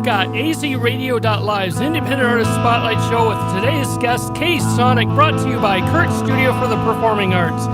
got azradio.live's Independent Artist Spotlight Show with today's guest, KSonic, brought to you by Kurt's Studio for the Performing Arts.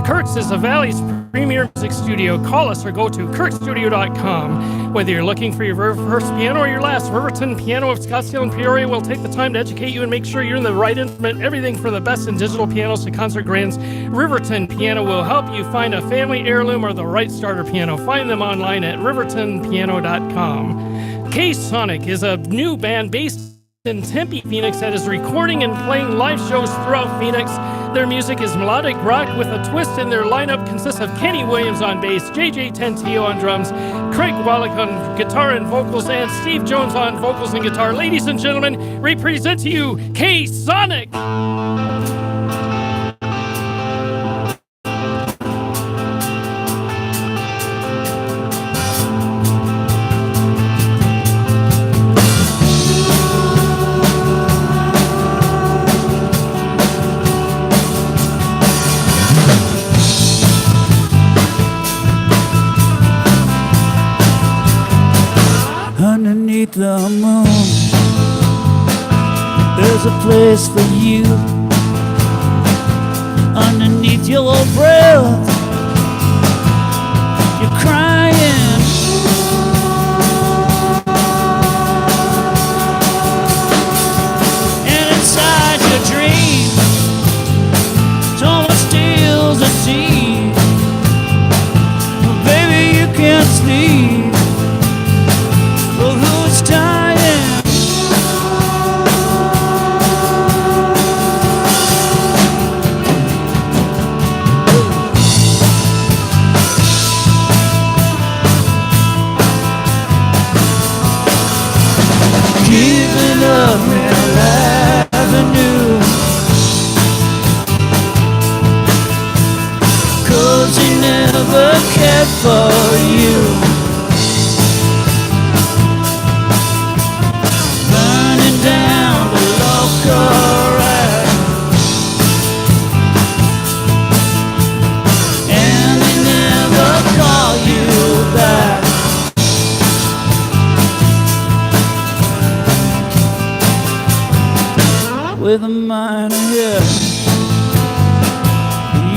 Kurt's is the Valley's premier music studio. Call us or go to kurtstudio.com. Whether you're looking for your first piano or your last, Riverton Piano of Scottsdale and Peoria will take the time to educate you and make sure you're in the right instrument. Everything from the best in digital pianos to concert grands. Riverton Piano will help you find a family heirloom or the right starter piano. Find them online at rivertonpiano.com. KSonic is a new band based in Tempe, Phoenix that is recording and playing live shows throughout Phoenix. Their music is melodic rock with a twist, and their lineup consists of Kenny Williams on bass, JJ Tentillo on drums, Craig Wallach on guitar and vocals, and Steve Jones on vocals and guitar. Ladies and gentlemen, we present to you KSonic! Underneath the moon, there's a place for you. Underneath your breath, you're crying. And inside your dream, someone steals a seed. Baby, you can't sleep. Giving up Middle Avenue, 'cause he never cared for you. Burning down the local rag, and he never call you back. With a minor hit,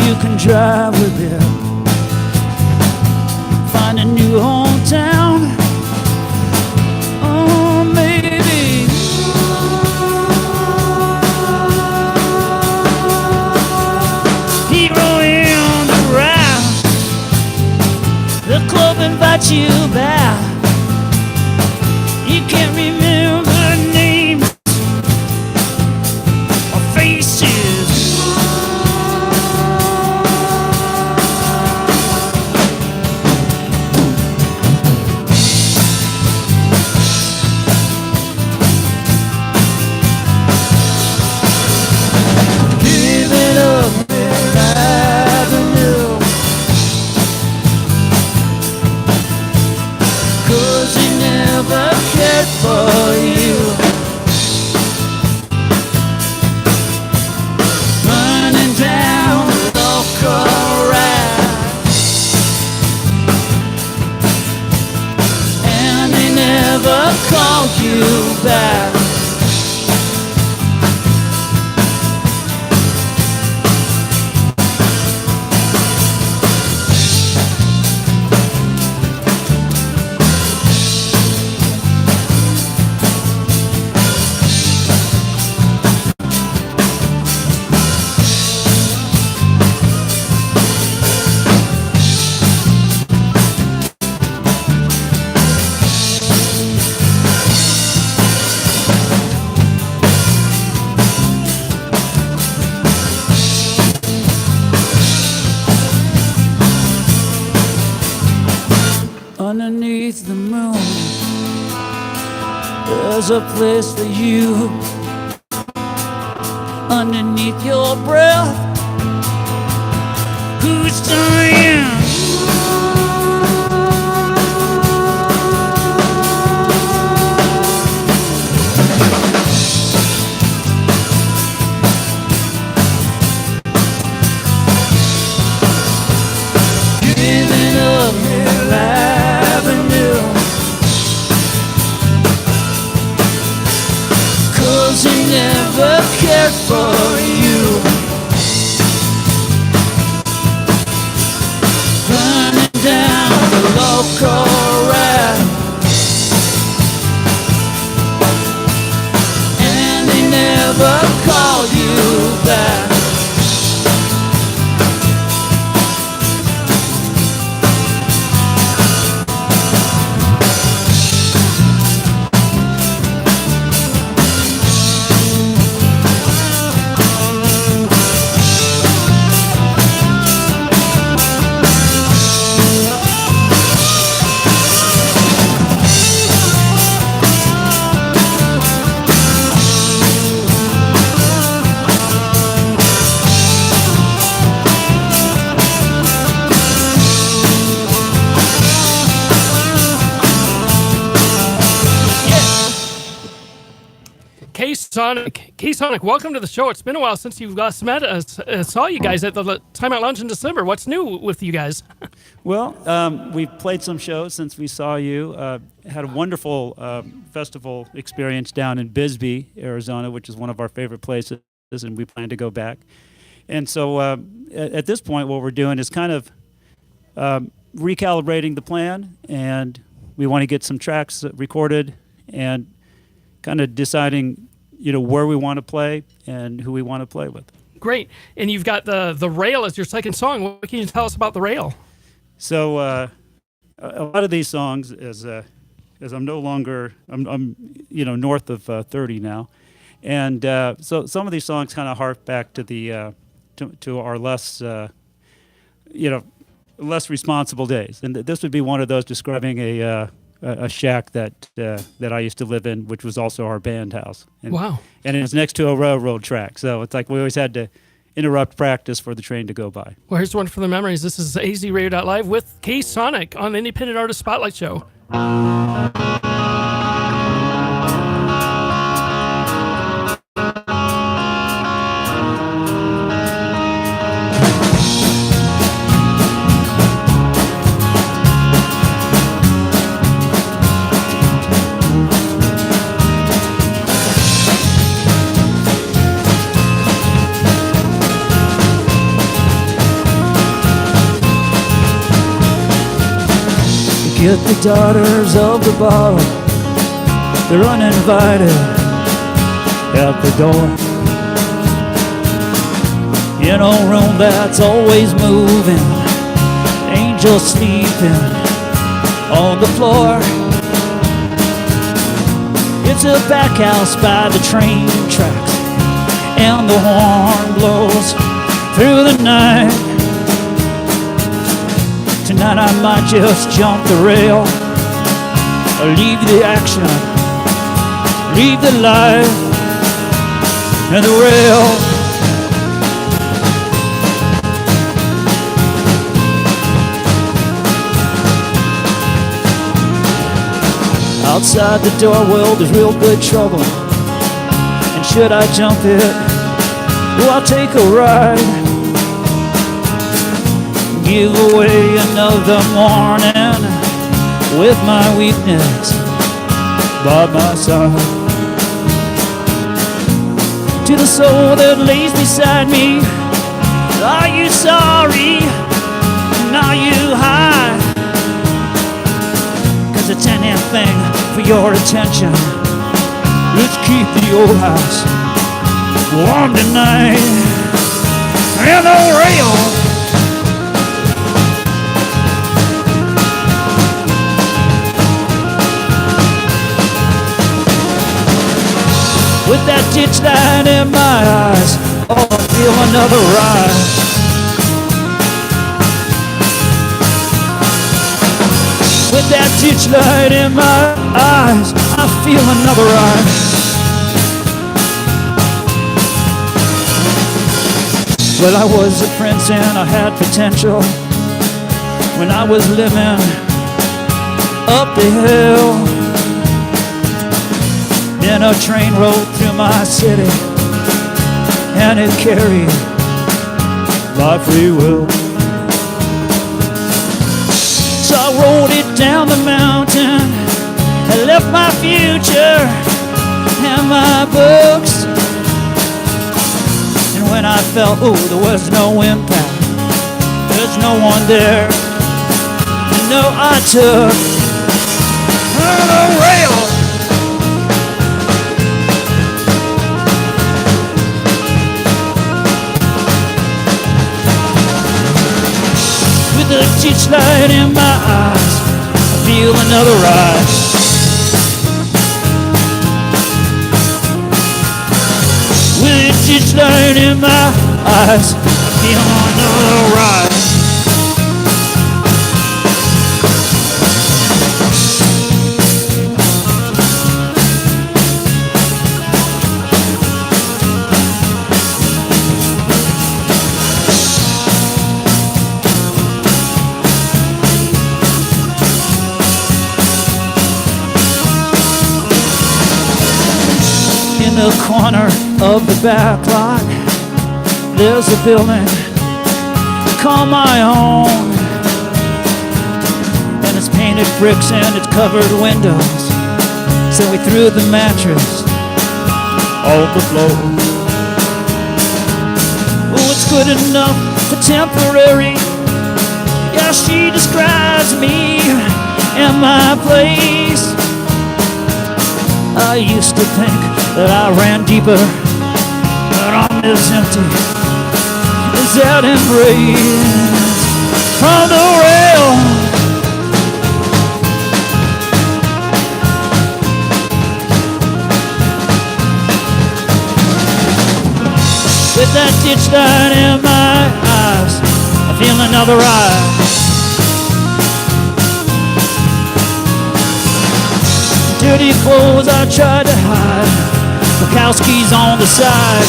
you can drive with it. Find a new hometown. Oh, maybe. Hero on the ground. The club invites you back. You can't remember names. Faces. Give it up, Middle Avenue, 'cause he never cared for you. Call you back. Underneath the moon, there's a place for you. Underneath your breath, who's dying? Giving up Middle Avenue, never cared for you. Burning down the local rap, and they never called you back. KSonic, welcome to the show. It's been a while since you last met us. Saw you guys at the Time Out Lounge in December. What's new with you guys? Well, we've played some shows since we saw you. Had a wonderful festival experience down in Bisbee, Arizona, which is one of our favorite places, and we plan to go back. And so at this point, what we're doing is kind of recalibrating the plan, and we want to get some tracks recorded and kind of deciding, where we want to play and who we want to play with. Great. And you've got the Rail as your second song. What can you tell us about the Rail? So a lot of these songs, as I'm no longer, I'm north of 30 now, and so some of these songs kind of hark back to the to our less less responsible days, and this would be one of those describing a shack that I used to live in, which was also our band house. And, wow! And it was next to a railroad track, so it's like we always had to interrupt practice for the train to go by. Well, here's one for the memories. This is azradio.live with KSonic on the Independent Artist Spotlight Show. Get the daughters of the bar, they're uninvited at the door. In a room that's always moving, angels sleeping on the floor. It's a back house by the train tracks, and the horn blows through the night. Tonight I might just jump the rail, or leave the action, leave the life, and the rail. Outside the door, well, there's real good trouble, and should I jump it? Well, I'll take a ride. Give away another morning with my weakness by my side. To the soul that lays beside me, are you sorry? And are you high? 'Cause it's anything for your attention. Let's keep the old house warm tonight. And the rail. With that ditch light in my eyes, oh, I feel another rise. With that ditch light in my eyes, I feel another rise. Well, I was a prince and I had potential when I was living up the hill. Then a train rolled through my city, and it carried my free will. So I rolled it down the mountain and left my future and my books when I felt, ooh, there was no impact. There's no one there. You know I took the rail. With the ditch light in my eyes, I feel another rise. With the ditch light in my eyes, I feel another rise. In the corner of the back lot, there's a building call my own, and it's painted bricks and it's covered windows. So we threw the mattress on the floor. Oh, it's good enough for temporary. Yeah, she describes me and my place. I used to think that I ran deeper, but I'm as empty as that embrace from the rail. With that ditch light in my eyes, I feel another rise. Dirty clothes I tried to hide, Bukowski's on the side.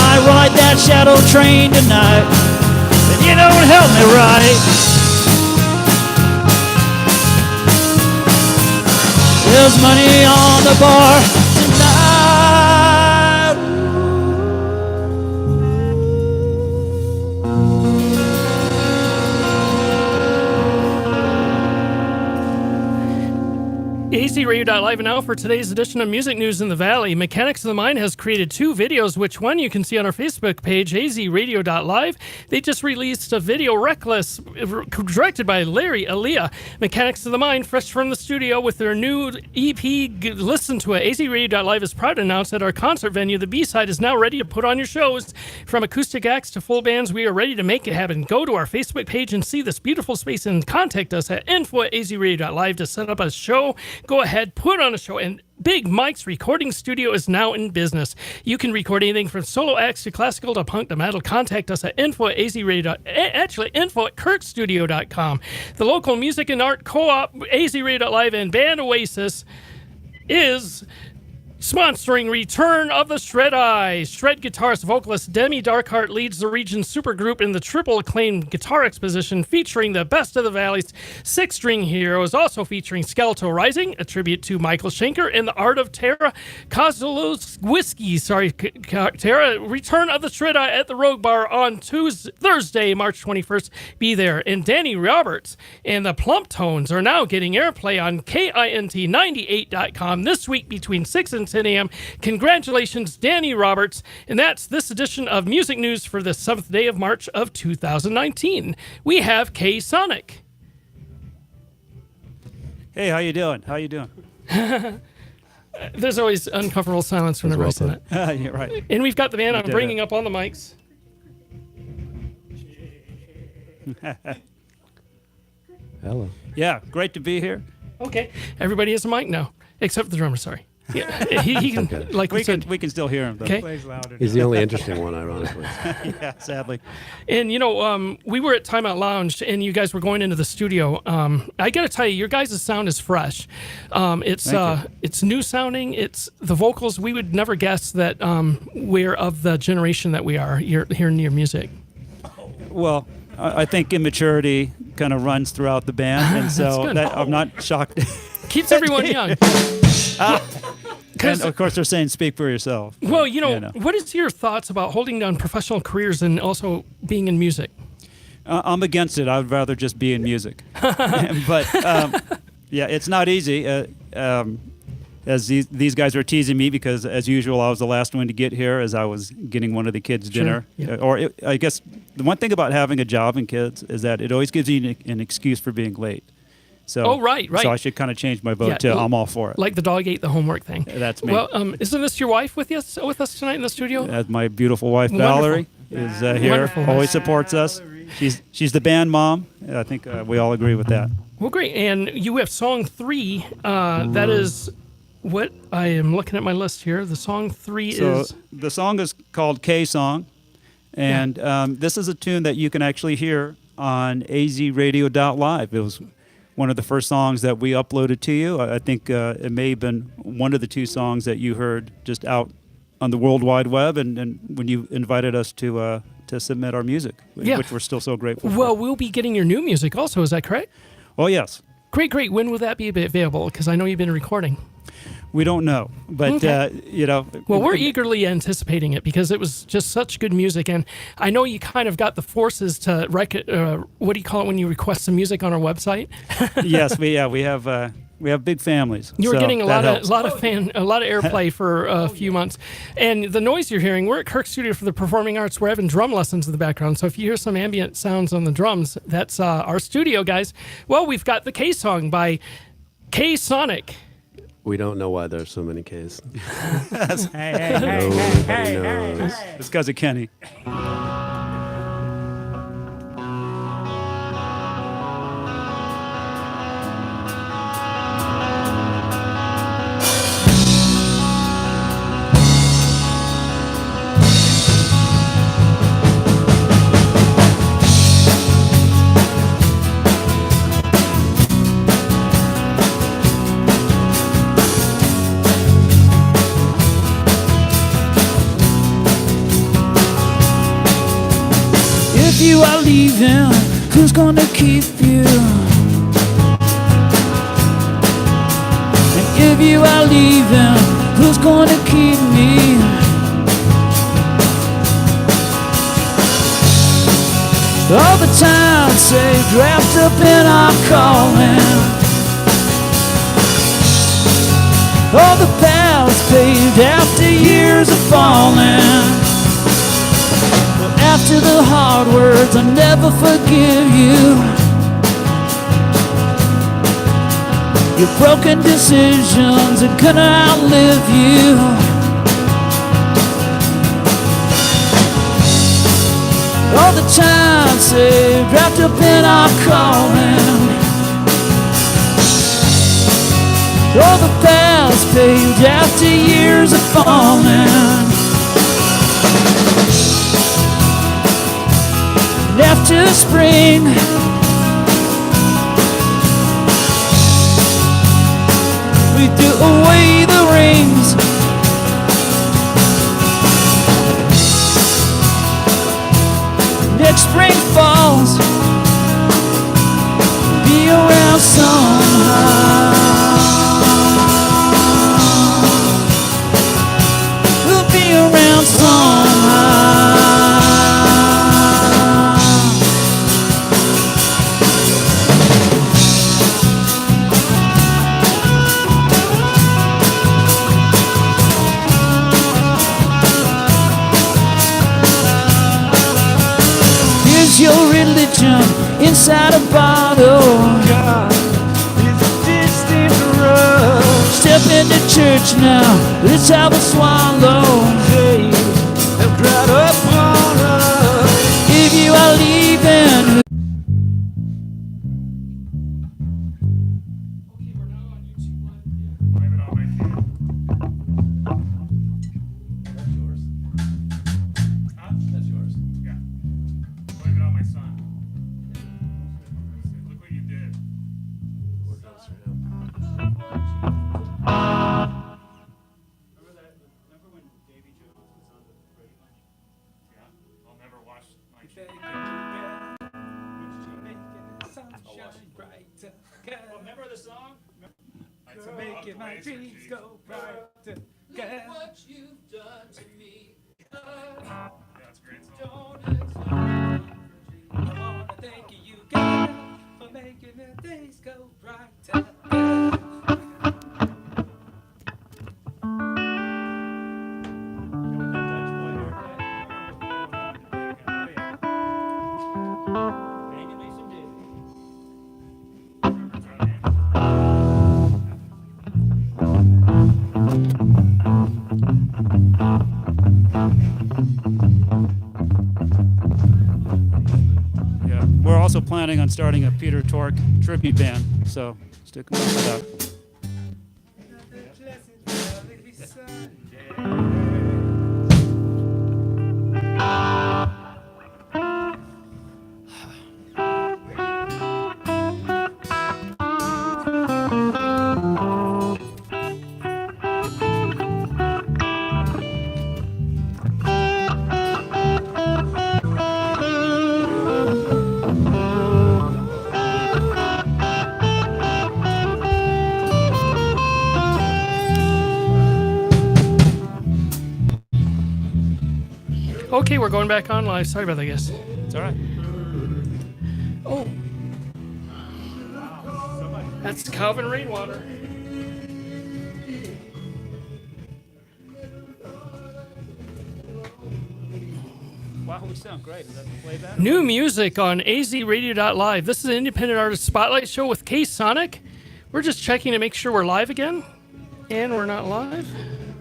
I ride that shadow train tonight, but you don't help me right. There's money on the bar tonight. AZRadio.live and now for today's edition of Music News in the Valley. Mechanics of the Mind has created 2 videos, which one you can see on our Facebook page, AZRadio.live. They just released a video, Reckless, directed by Larry Aaliyah. Mechanics of the Mind, fresh from the studio with their new EP, Listen to It. AZRadio.live is proud to announce that our concert venue, the B-Side, is now ready to put on your shows. From acoustic acts to full bands, we are ready to make it happen. Go to our Facebook page and see this beautiful space and contact us at info@azradio.live to set up a show. Go ahead, put on a show, and Big Mike's recording studio is now in business. You can record anything from solo acts to classical to punk to metal. Contact us at info@kurtstudio.com. The local music and art co-op, AZRadio.live, and band Oasis is sponsoring Return of the Shred Eye. Shred guitarist vocalist Demi Darkheart leads the region's supergroup in the triple acclaimed guitar exposition featuring the best of the Valley's 6-string heroes, also featuring Skeletal Rising, a tribute to Michael Schenker, and the art of Tara Kozlowski. Tara. Return of the Shred Eye at the Rogue Bar on Thursday, March 21st. Be there. And Danny Roberts and the Plump Tones are now getting airplay on KINT98.com this week between 6 and 10 a.m. Congratulations, Danny Roberts. And that's this edition of Music News for the 7th day of March of 2019. We have KSonic. Hey, how you doing? How you doing? There's always uncomfortable silence whenever I say that. You're right. And we've got the band I'm bringing up on the mics. Hello. Yeah, great to be here. Okay, everybody has a mic now, except for the drummer, sorry. Yeah, he can, Okay. like we said. We can still hear him, though. Okay. He's the only interesting one, ironically. Yeah, sadly. And, you know, we were at Time Out Lounge, and you guys were going into the studio. I got to tell you, your guys' sound is fresh. It's new sounding. It's the vocals. We would never guess that we're of the generation that we are. You're hearing your music. Well, I think immaturity kind of runs throughout the band, and so I'm not shocked. Keeps everyone young. And of course, they're saying speak for yourself. Well, you know, what is your thoughts about holding down professional careers and also being in music? I'm against it. I would rather just be in music. But yeah, it's not easy. as these guys are teasing me because, as usual, I was the last one to get here as I was getting one of the kids' dinner. yeah. I guess the one thing about having a job and kids is that it always gives you an excuse for being late. So, Oh, right. So I should kind of change my vote Yeah, to I'm all for it. Like the dog ate the homework thing. That's me. Well, isn't this your wife with us tonight in the studio? As my beautiful wife Wonderful. Valerie is here, Wonderful. always supports us. She's the band mom. I think we all agree with that. Well, great. And you have song 3. That is what I am looking at my list here. The song 3 So is. the song is called KSonic, and this is a tune that you can actually hear on azradio.live. It was one of the first songs that we uploaded to you. I think it may have been one of the 2 songs that you heard just out on the World Wide Web, and when you invited us to submit our music, which we're still so grateful for. Well, we'll be getting your new music also. Is that correct? Oh, yes. Great. When will that be available? Because I know you've been recording. We don't know, but Okay. Well, we're eagerly anticipating it because it was just such good music, and I know you kind of got the forces to what do you call it when you request some music on our website? Yes, we have big families. You were so getting a that lot helps. of airplay for a few months, and the noise you're hearing. We're at Kirk Studio for the Performing Arts. We're having drum lessons in the background, so if you hear some ambient sounds on the drums, that's our studio, guys. Well, we've got the K song by KSonic. We don't know why there's so many Ks. Hey, Nobody knows. It's because of Kenny. If you are leaving, who's gonna keep you? And if you are leaving, who's gonna keep me? All the time saved, wrapped up in our calling. All the paths paved after years of falling. After the hard words, I'll never forgive you. Your broken decisions are gonna outlive you. All the time saved, wrapped up in our calling. All the paths paved after years of falling. After spring, we threw away the rings. Next spring falls, be around somehow. We'll be around somehow. Your religion inside a bottle. God is a distant road. Step into church now, let's have a swallow. Hey, they'll crowd up on us. If you are leaving. Okay, we're now on YouTube Live. Blame it on my kid. That's yours. Huh? That's yours? Yeah. Blame it on my son. Look what you did. Remember when Davy Jones was on the Brady Bunch? Yeah. I'll never watch my kid. Remember the song? Making my dreams go brighter. Look what you've done to me. Yeah, it's a great song. I wanna thank you, God, for making the days go brighter. also planning on starting a Peter Tork tribute band, so stick around for that. Okay, we're going back on live. Sorry about that, guys. It's all right. Oh. That's Calvin Rainwater. Wow, we sound great. Is that the playback? New music on azradio.live. This is an independent artist spotlight show with KSonic. We're just checking to make sure we're live again. And we're not live.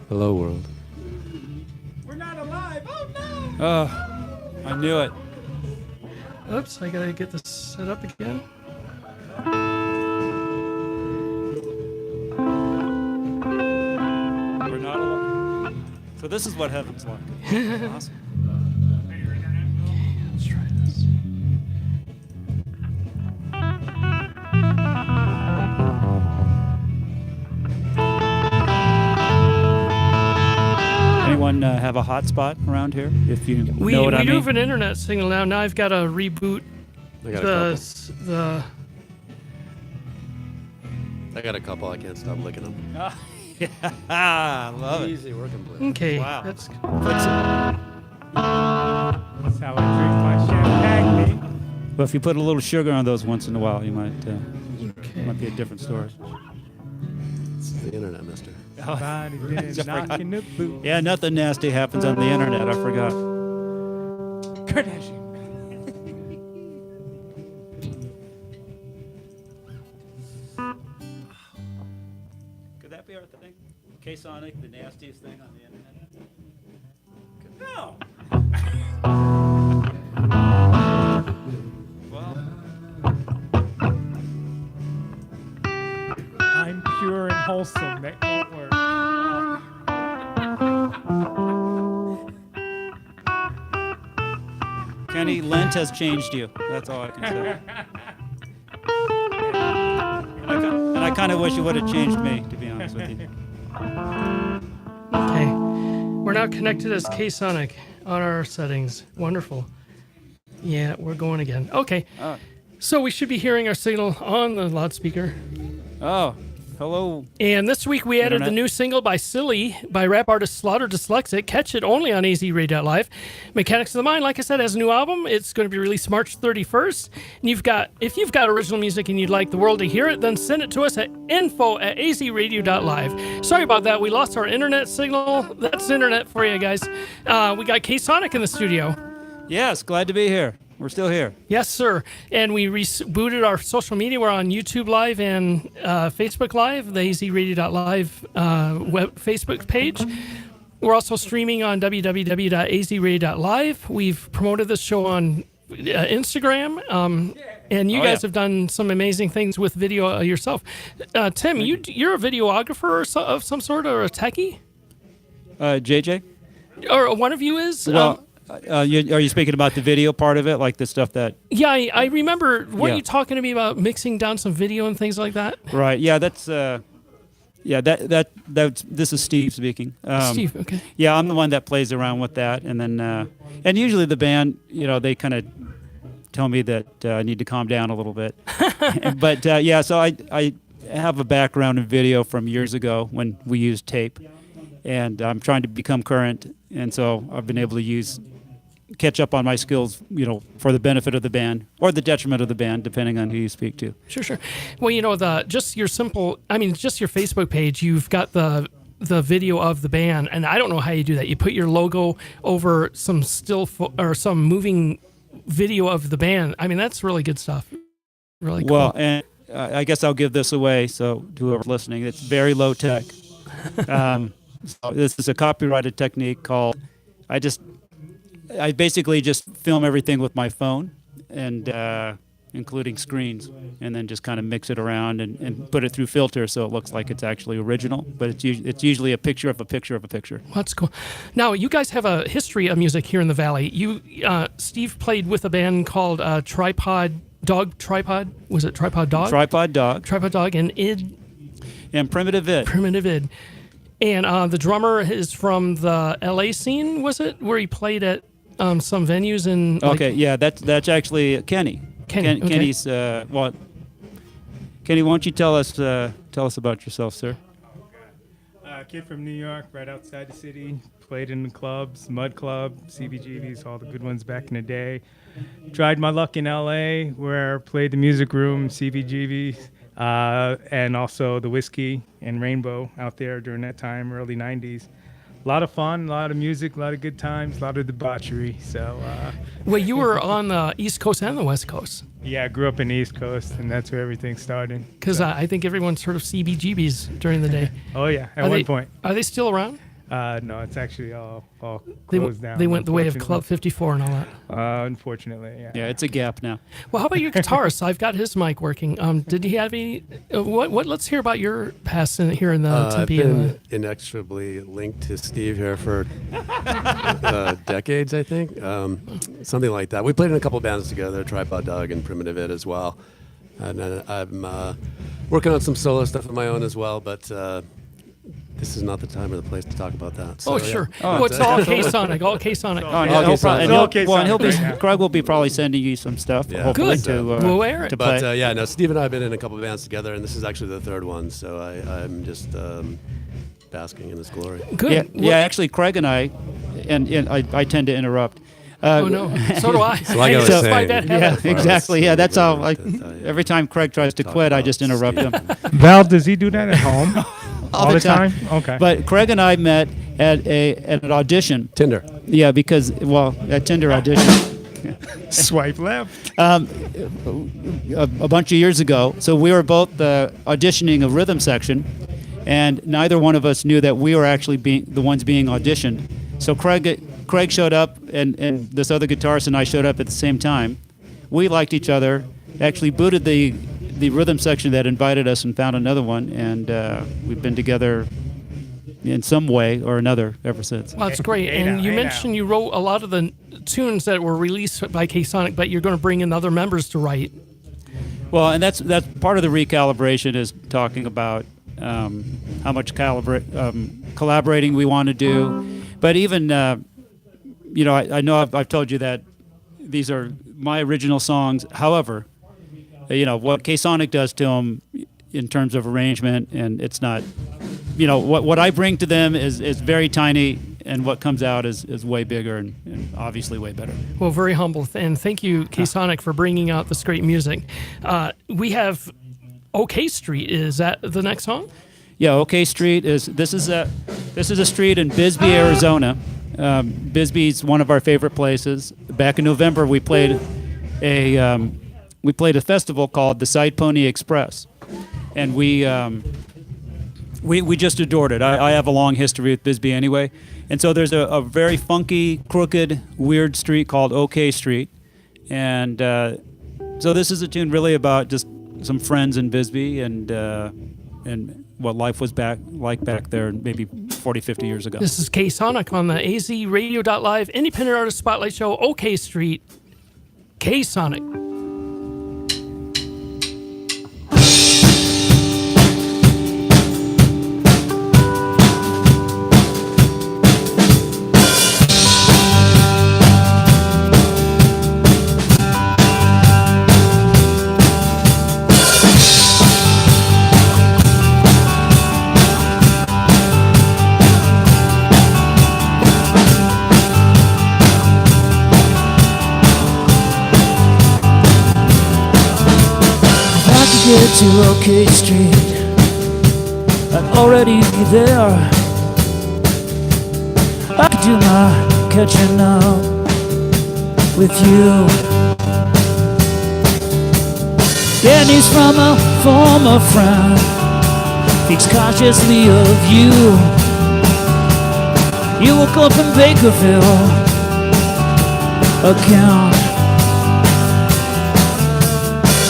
Hello, world. We're not alive. Oh no! Oh, I knew it. Oops, I gotta get this set up again. We're not alone. So this is what heaven's like. Awesome. Let's try this. Anyone have a hotspot around here? If you We know what I do mean. have an internet signal now. Now I've got to reboot I got a couple. the. I got a couple. I can't stop licking them. Yeah, I love it. Easy working plan. Okay, Wow. that's Puts That's how I drink my champagne. But if you put a little sugar on those once in a while, you might okay. might be a different story. It's the internet, mister. Somebody been knocking the boot. Yeah, nothing nasty happens on the internet. I forgot. Kardashian. Could that be our thing? KSonic, the nastiest thing on the internet. No. Well, I'm pure and wholesome. That won't work. Kenny, Lent has changed you. That's all I can say. And I kind of wish it would have changed me, to be honest with you. Okay. We're now connected as KSonic on our settings. Wonderful. Yeah, we're going again. Okay. Oh. So we should be hearing our signal on the loudspeaker. Oh, hello. And this week we added the Internet. new single by Silly by rap artist Slaughter Dyslexic. Catch it only on azradio.live. Mechanics of the Mind, like I said, has a new album. It's going to be released March 31st. And if you've got original music and you'd like the world to hear it, then send it to us at info@azradio.live. Sorry about that. We lost our internet signal. That's internet for you guys. We got KSonic in the studio. Yes, glad to be here. We're still here. Yes, sir. And we rebooted our social media. We're on YouTube Live and Facebook Live, the azradio.live web Facebook page. We're also streaming on www.azradio.live. We've promoted this show on Instagram, and you Oh, guys yeah. have done some amazing things with video yourself. Tim, you're a videographer of some sort, or a techie? JJ? Or one of you is? Well, are you speaking about the video part of it, like the stuff that? Yeah, I remember. Weren't Yeah. you talking to me about mixing down some video and things like that? Right. Yeah, that's. This is Steve speaking. Steve, okay. Yeah, I'm the one that plays around with that, and then and usually the band, they kind of tell me that I need to calm down a little bit. But yeah, so I have a background in video from years ago when we used tape, and I'm trying to become current, and so I've been able to catch up on my skills, for the benefit of the band or the detriment of the band, depending on who you speak to. Sure. Well, just your Facebook page, you've got the video of the band, and I don't know how you do that. You put your logo over some or some moving video of the band. I mean, that's really good stuff. Really cool. Well, and I guess I'll give this away, so to whoever's listening, it's very low tech. So this is a copyrighted technique called, I basically just film everything with my phone, and including screens, and then just kind of mix it around and put it through filter so it looks like it's actually original. But it's usually a picture of a picture of a picture. Well, that's cool. Now, you guys have a history of music here in the Valley. Steve played with a band called Tripod Dog. Was it Tripod Dog? Tripod Dog. Tripod Dog and Id. And Primitive Id. Primitive Id. And the drummer is from the LA scene, was it? Where he played at some venues in. Okay, yeah, that's actually Kenny. Okay. Kenny's. Kenny, why don't you tell us about yourself, sir? Kid from New York, right outside the city. Played in the clubs, Mud Club, CBGBs, all the good ones back in the day. Tried my luck in LA, where I played the Music Room, CBGBs, and also the Whiskey and Rainbow out there during that time, early 90s. A lot of fun, a lot of music, a lot of good times, a lot of debauchery. So, Well, you were on the East Coast and the West Coast. yeah, I grew up in the East Coast, and that's where everything started. Because I think everyone's heard of CBGBs during the day. Oh, yeah, at Are one they- point. Are they still around? No, it's actually all They, closed down. they went the way of unfortunately. Club 54 and all that. Unfortunately, yeah. Yeah, it's a gap now. Well, how about your guitarist? I've got his mic working. Did he have any? What? Let's hear about your past here in the I've Tempe. been inexorably linked to Steve here for decades, I think. Something like that. We played in a couple bands together, Tripod Dog and Primitive Id as well. And then I'm working on some solo stuff of my own as well, but this is not the time or the place to talk about that. So, Oh, yeah. sure. Oh, Well, it's all KSonic. All KSonic. Oh, and Okay, he'll so probably, it's and okay, he'll, well, and he'll be, right now. Craig will be probably sending you some stuff, Yeah. hopefully, Good. to, We'll wear it. to But play. yeah, no, Steve and I have been in a couple of bands together, and this is actually the third one, so I'm just basking in his glory. Good. Yeah, Well, yeah, actually, Craig and I I tend to interrupt. Oh no. So do I. So like I was That's my saying, bad Yeah, habit. exactly. Yeah, that's how. That Every time Craig tries to talk quit, I about just interrupt him Val, does he do that at home? all the time. Okay. But Craig and I met at an audition. Tinder. Yeah, because at Tinder audition Swipe left. a bunch of years ago. So we were both auditioning a rhythm section, and neither one of us knew that we were actually being the ones being auditioned. So Craig showed up, and this other guitarist and I showed up at the same time. We liked each other. Actually booted the rhythm section that invited us and found another one, and we've been together in some way or another ever since. Well, that's great. Hey And now, you hey mentioned you wrote a lot of the tunes that were released by KSonic, but you're going to bring in other members to write. Well, and that's part of the recalibration is talking about how much collaborating we want to do. But even, I know I've told you that these are my original songs. However, what KSonic does to them in terms of arrangement, and it's not, what I bring to them is very tiny, and what comes out is way bigger and obviously way better. Well, very humble. And thank you, KSonic, for bringing out this great music. We have OK Street. Is that the next song? Yeah, OK Street this is a street in Bisbee, Arizona. Bisbee's one of our favorite places. Back in November, we played a festival called the Side Pony Express, and we just adored it. I have a long history with Bisbee anyway, and so there's a very funky, crooked, weird street called OK Street, and so this is a tune really about just some friends in Bisbee and what life was back there maybe 40, 50 years ago. This is KSonic on the azradio.live Independent Artist Spotlight Show, OK Street. KSonic. Get to OK Street, I'd already be there. I could do my catching up with you. Danny's from a former friend, thinks cautiously of you. You woke up in Bakerville again.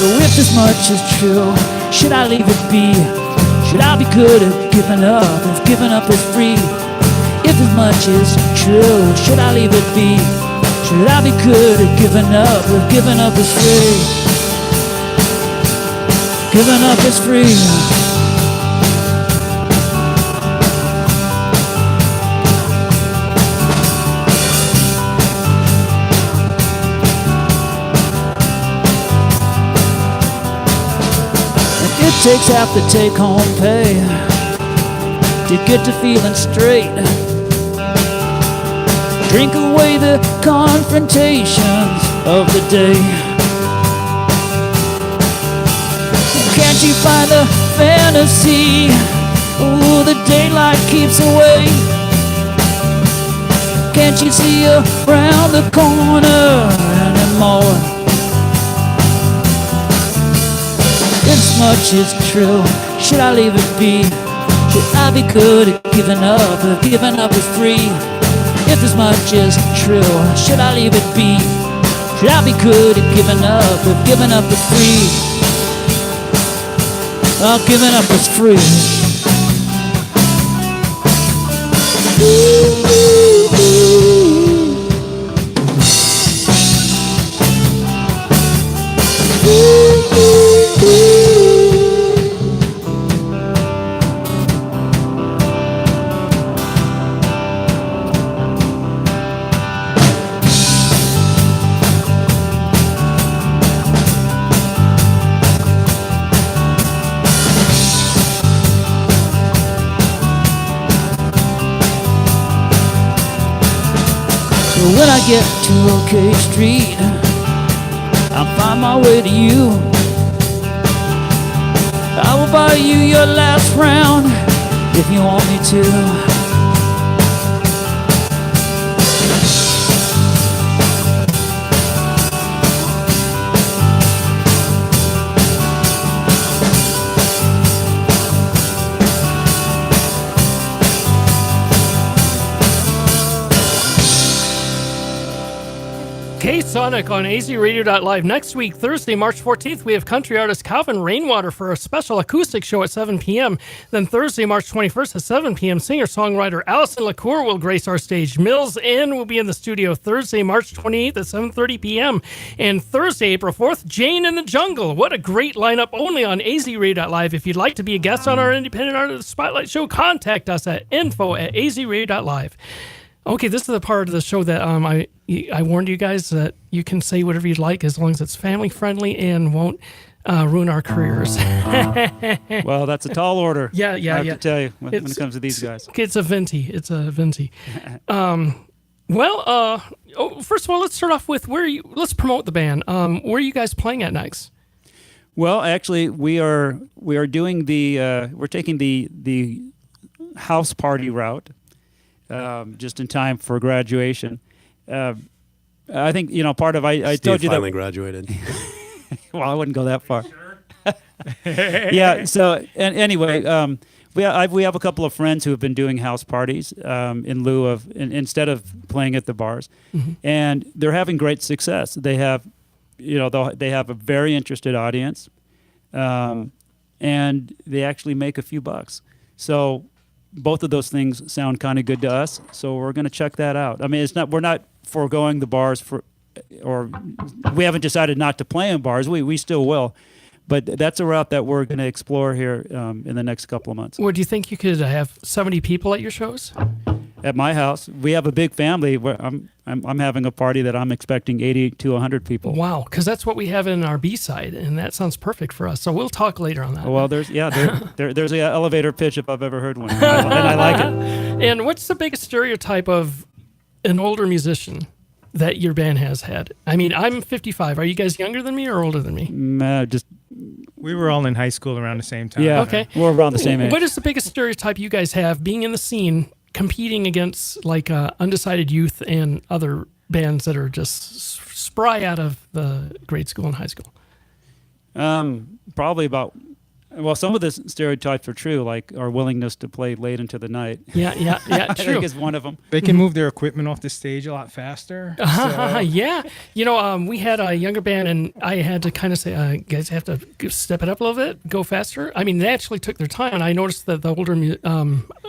So if this much is true, should I leave it be? Should I be good at giving up if giving up is free? If this much is true, should I leave it be? Should I be good at giving up if giving up is free? Giving up is free. It takes half the take-home pay to get to feeling straight. Drink away the confrontations of the day. Can't you find the fantasy? Oh, the daylight keeps away. Can't you see around the corner anymore? This much is true, should I leave it be? Should I be good at giving up if giving up is free? If this much is true, should I leave it be? Should I be good at giving up if giving up is free? Oh, giving up is free. When I get to OK Street, I'll find my way to you. I will buy you your last round if you want me to. KSonic on azradio.live. Next week, Thursday, March 14th, we have country artist Calvin Rainwater for a special acoustic show at 7 p.m. Then Thursday, March 21st at 7 p.m., singer-songwriter Allison LaCour will grace our stage. Mills Inn will be in the studio Thursday, March 28th at 7:30 p.m. And Thursday, April 4th, Jane in the Jungle. What a great lineup, only on azradio.live. If you'd like to be a guest on our Independent Artist Spotlight show, contact us at info@azradio.live. Okay, this is the part of the show that I warned you guys that you can say whatever you'd like as long as it's family friendly and won't ruin our careers. Well, that's a tall order. Yeah. I have to tell you when it comes to these guys. It's a venti. First of all, let's start off with let's promote the band. Where are you guys playing at next? Well, actually, we are doing we're taking the house party route. Just in time for graduation. I think, part of, I Steve told you finally that. graduated. Well, I wouldn't go that far. Yeah, so, and anyway, we have a couple of friends who have been doing house parties in lieu of, instead of playing at the bars. Mm-hmm. And they're having great success. They have, they have a very interested audience. And they actually make a few bucks. So, both of those things sound kind of good to us, so we're going to check that out. I mean, we're not foregoing the bars or we haven't decided not to play in bars. We still will, but that's a route that we're going to explore here in the next couple of months. Well, do you think you could have 70 people at your shows? At my house, we have a big family. Where I'm having a party that I'm expecting 80 to 100 people. Wow, because that's what we have in our B-side, and that sounds perfect for us. So we'll talk later on that. Well, there's an elevator pitch if I've ever heard one, and I like it. And what's the biggest stereotype of an older musician that your band has had? I mean, I'm 55. Are you guys younger than me or older than me? We were all in high school around the same time. Yeah, okay. We're around the same age. What is the biggest stereotype you guys have being in the scene, competing against like Undecided Youth and other bands that are just spry out of the grade school and high school? Probably about Well, some of the stereotypes are true, like our willingness to play late into the night. Yeah, I true. think is one of them. They can move their equipment off the stage a lot faster. Yeah. We had a younger band, and I had to kind of say, guys have to step it up a little bit, go faster. I mean, they actually took their time, and I noticed that the older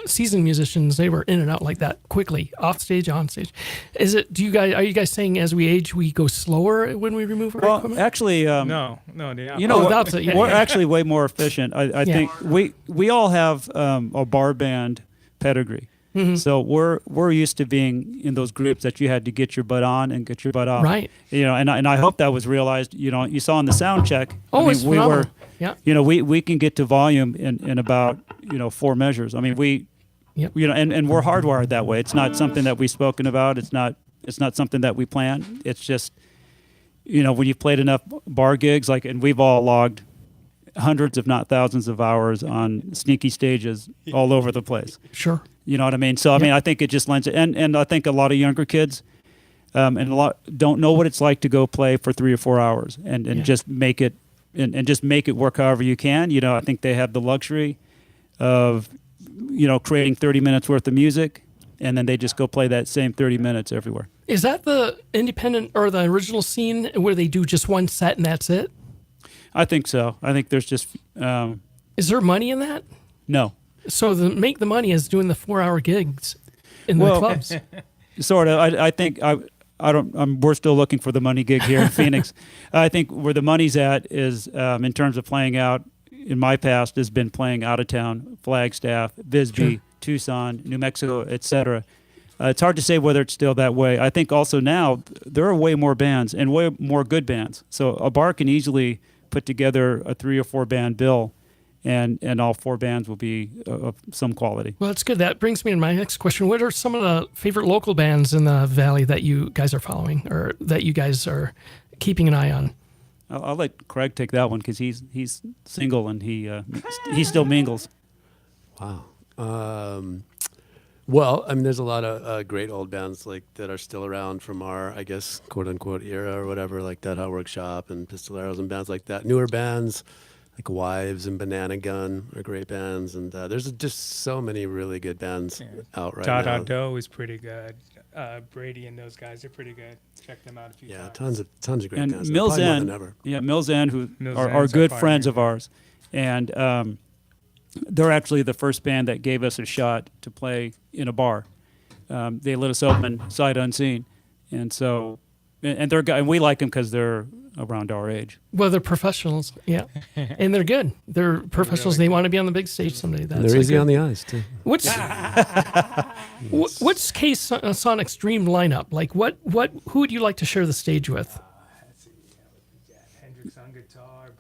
seasoned musicians, they were in and out like that quickly, off stage, on stage. Are you guys saying as we age, we go slower when we remove our equipment? Actually, No, we're actually way more efficient. I think we all have a bar band pedigree. Mm-hmm. So we're used to being in those groups that you had to get your butt on and get your butt off. Right. And I hope that was realized. You saw in the sound check. It's we phenomenal. were. We can get to volume in about 4 measures. I mean and we're hardwired that way. It's not something that we've spoken about. It's not something that we plan. It's just when you've played enough bar gigs, and we've all logged hundreds, if not thousands, of hours on sneaky stages all over the place. Sure. You know what I mean? So I think it just lends it, and I think a lot of younger kids, and a lot don't know what it's like to go play for 3 or 4 hours and just make it and just make it work however you can. I think they have the luxury of creating 30 minutes worth of music, and then they just go play that same 30 minutes everywhere. Is that the independent or the original scene where they do just one set and that's it? I think so. I think there's just Is there money in that? no. So make the money is doing the 4-hour gigs in the clubs. Sort of. I think we're still looking for the money gig here in Phoenix. I think where the money's at is in terms of playing out. In my past, has been playing out of town, Flagstaff, Bisbee, Tucson, New Mexico, etc. It's hard to say whether it's still that way. I think also now there are way more bands and way more good bands. So a bar can easily put together a 3 or 4 band bill, and all 4 bands will be of some quality. Well, that's good. That brings me to my next question. What are some of the favorite local bands in the Valley that you guys are following or that you guys are keeping an eye on? I'll let Craig take that one because he's single and he still mingles. Wow. Well, I mean, there's a lot of great old bands that are still around from our, I guess, quote unquote era or whatever, like Dead Hot Workshop and Pistoleros and bands like that. Newer bands like Wives and Banana Gun are great bands, and there's just so many really good bands out right now. Doe is pretty good. Brady and those guys are pretty good. Check them out a few times. Tons of great And bands. Mills Probably more End, than ever. Mills End, who Mills are End's good a friends pioneer. of ours, and they're actually the first band that gave us a shot to play in a bar. They let us open sight unseen, and so and we like them because they're around our age. Well, they're professionals, and they're good. They're professionals. They want to be on the big stage someday. And they're easy on the eyes too. What's KSonic's dream lineup? Like, who would you like to share the stage with? Hendrix on guitar,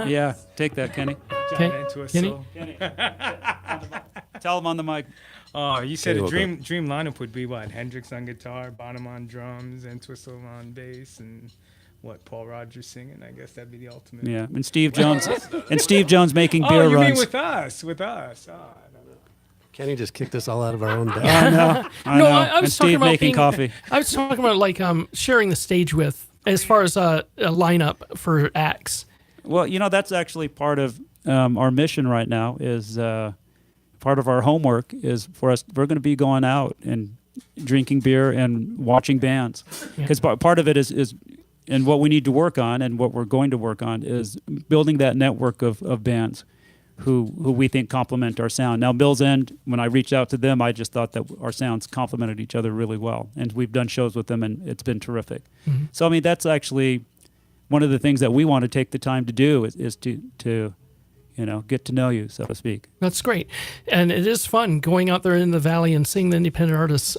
Yeah, take that, Kenny. Okay, Kenny? Tell them on the mic. Oh, you said Kenny a woke dream lineup would be what? Hendrix on guitar, Bonham on drums, and Twistle on bass, and Paul Rogers singing. I guess that'd be the ultimate. Yeah, and Steve Jones making beer Oh, you runs. mean with us? Oh, I don't know. Kenny just kicked us all out of our own band. I know. No, I was and talking Steve about making coffee. I was talking about sharing the stage with, as far as a lineup for acts. Well, that's actually part of our mission right now. Is part of our homework is for us. We're going to be going out and drinking beer and watching bands, because part of it is. And what we need to work on, and what we're going to work on, is building that network of bands who we think complement our sound. Now, Mills End, when I reached out to them, I just thought that our sounds complemented each other really well. And we've done shows with them, and it's been terrific. Mm-hmm. So, I mean, that's actually one of the things that we want to take the time to do is to get to know you, so to speak. That's great. And it is fun going out there in the Valley and seeing the independent artists.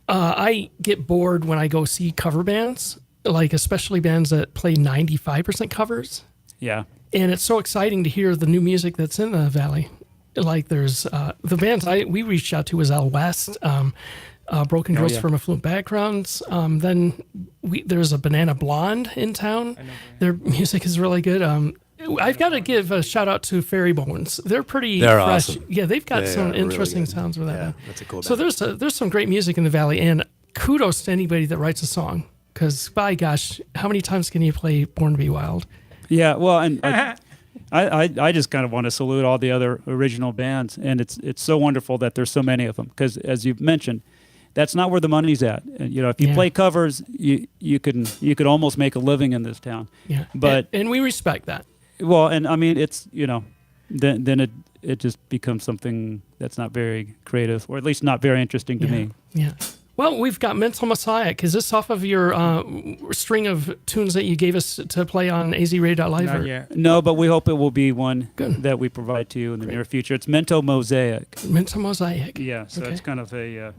I get bored when I go see cover bands, especially bands that play 95% covers. Yeah. And it's so exciting to hear the new music that's in the Valley. There's the bands we reached out to was Al West, Broken Girls from Affluent Backgrounds. Then there's a Banana Blonde in town. Their music is really good. I've got to give a shout out to Fairy Bones. They're pretty fresh. Awesome. Yeah, they've got some really interesting good. sounds with that. Yeah, that's a cool So band. there's some great music in the Valley, and kudos to anybody that writes a song. Because by gosh, how many times can you play "Born to Be Wild"? Yeah, well, and I just kind of want to salute all the other original bands, and it's so wonderful that there's so many of them, because as you've mentioned, that's not where the money's at. And, you know, if you play covers, you could almost make a living in this town. Yeah, but and we respect that. Well, and I mean, it's, you know, then it just becomes something that's not very creative, or at least not very interesting to me. Yeah. Well, we've got Mental Messiah. Is this off of your string of tunes that you gave us to play on AZRadio.live? Not yet. No, but we hope it will be one that we provide to you in the near future. It's Mental Mosaic. Mental Mosaic. Yeah, so it's kind of a...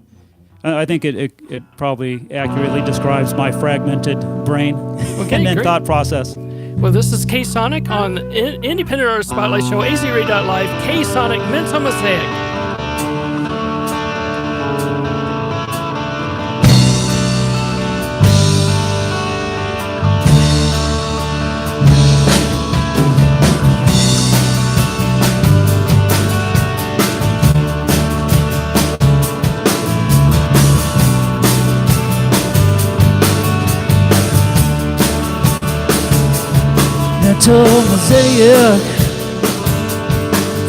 I think it probably accurately describes my fragmented brain and then thought process. Well, this is KSonic on Independent Artist Spotlight Show, AZRadio.live, KSonic, Mental Mosaic. Mental mosaic,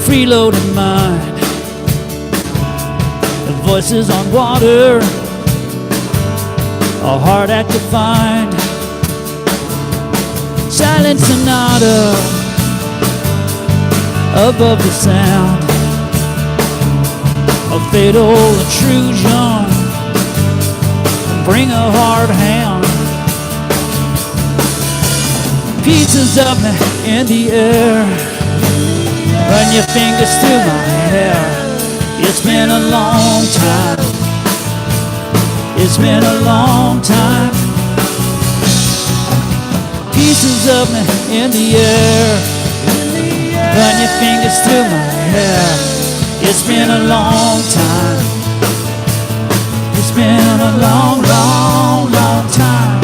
freeloading mind, the voices on water, a hard act to find. Silent sonata above the sound, a fatal intrusion, bring a hard hand. Pieces of me in the air, run your fingers through my hair. It's been a long time, it's been a long time. Pieces of me in the air, run your fingers through my hair. It's been a long time, it's been a long, long, long time.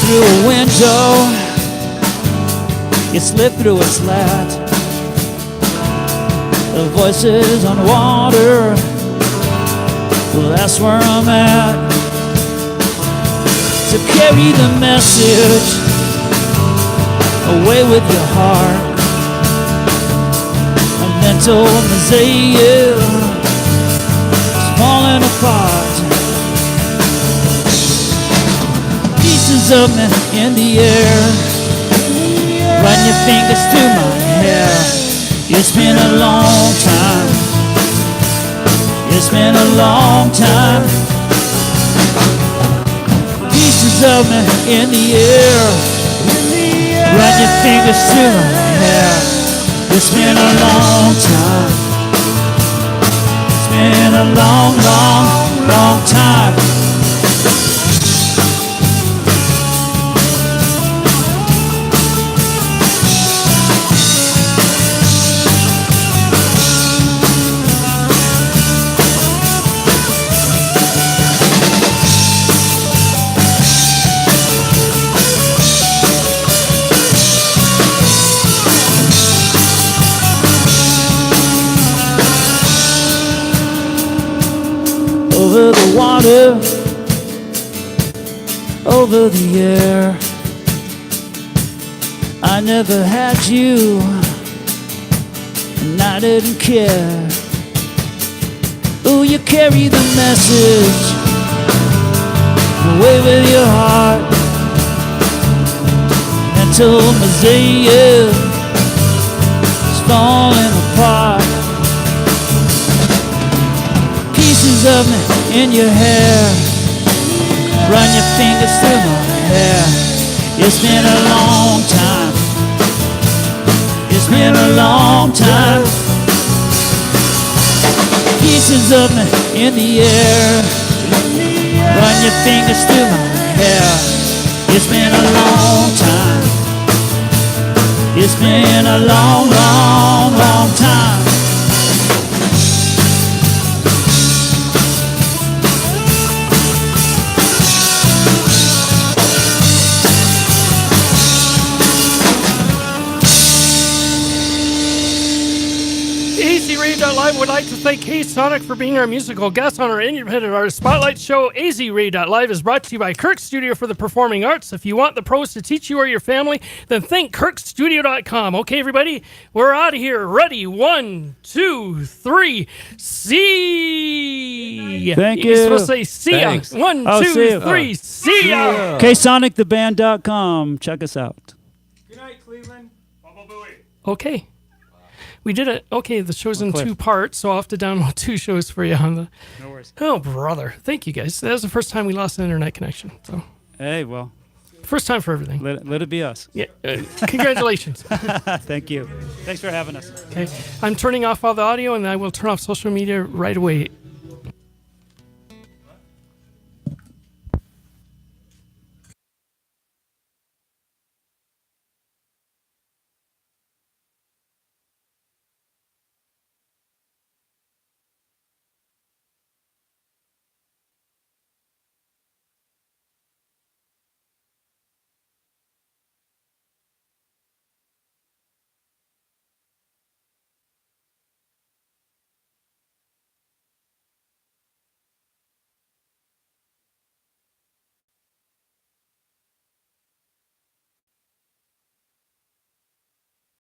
Through a window, you slip through a slat. The voices on water, well, that's where I'm at. To carry the message away with your heart. A mental mosaic is falling apart. Pieces of me in the air, run your fingers through my hair. It's been a long time, it's been a long time. Pieces of me in the air, run your fingers through my hair. It's been a long time, it's been a long, long, long time. Over the water, over the air, I never had you, and I didn't care. Ooh, you carry the message away with your heart. Mental mosaic is falling apart. Pieces of me in your hair, run your fingers through my hair. It's been a long time, it's been a long time. Pieces of me in the air, run your fingers through my hair. It's been a long time, it's been a long, long, long time. would like to thank KSonic for being our musical guest on our Independent Artist Spotlight show. AZRay.live is brought to you by Kirk Studio for the Performing Arts. If you want the pros to teach you or your family, then think KirkStudio.com. Okay, everybody, we're out of here. Ready? 1, 2, 3. See. Thank You're you. supposed to say see ya. Thanks. 1, Oh, 2, see ya. 3. See ya. KSonicTheBand.com. Check us out. Good night, Cleveland. Okay. We did it. Okay, the show's in Cliff. 2 parts, so I'll have to download 2 shows for you on the. No worries. Oh, brother. Thank you, guys. That was the first time we lost an internet connection. So, Hey, well, first time for everything. let it be us. Yeah. Congratulations. Thank you. Thanks for having us. Okay. I'm turning off all the audio, and I will turn off social media right away.